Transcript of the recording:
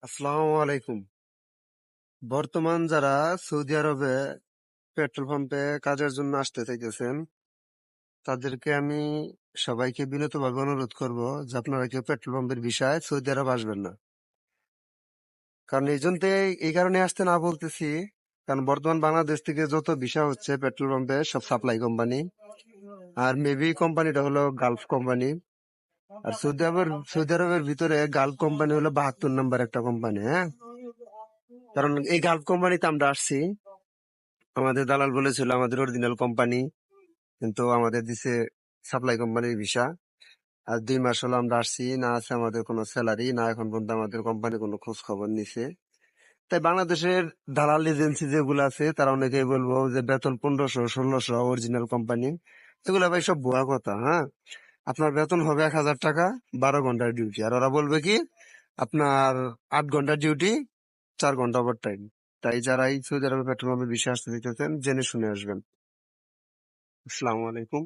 আসসালামু আলাইকুম। বর্তমান যারা সৌদি আরবে পেট্রোল পাম্পে কাজের জন্য আসতে চাইতেছেন, তাদেরকে আমি সবাইকে বিনীতভাবে অনুরোধ করব যে আপনারা কেউ পেট্রোল পাম্পের বিষয়ে সৌদি আরব আসবেন না। কারণ এই কারণে আসতে না বলতেছি, কারণ বর্তমান বাংলাদেশ থেকে যত ভিসা হচ্ছে পেট্রোল পাম্পে সব সাপ্লাই কোম্পানি, আর মেবি কোম্পানিটা হলো গালফ কোম্পানি। আর সৌদি আরবের ভিতরে গালফ কোম্পানি হলো 72 নম্বর একটা কোম্পানি, হ্যাঁ। কারণ এই গালফ কোম্পানিতে আমরা আসছি, আমাদের দালাল বলেছিল আমাদের অরিজিনাল কোম্পানি, কিন্তু আমাদের দিছে সাপ্লাই কোম্পানির ভিসা। আর 2 মাস হলো আমরা আসছি, না আছে আমাদের কোনো স্যালারি, না এখন পর্যন্ত আমাদের কোম্পানি কোনো খোঁজ খবর নিছে। তাই বাংলাদেশের দালাল এজেন্সি যেগুলো আছে তারা অনেকেই বলবো যে বেতন 1500 1600 অরিজিনাল কোম্পানি, এগুলো ভাই সব ভুয়া কথা, হ্যাঁ। আপনার বেতন হবে 1000 টাকা, 12 ঘন্টার ডিউটি। আর ওরা বলবে কি আপনার 8 ঘন্টার ডিউটি, 4 ঘন্টা ওভার টাইম। তাই যারা এই সৌদি আরবে পেট্রোল পাম্পের বিষয়ে আসতে দিতেছেন জেনে শুনে আসবেন। আসসালামু আলাইকুম।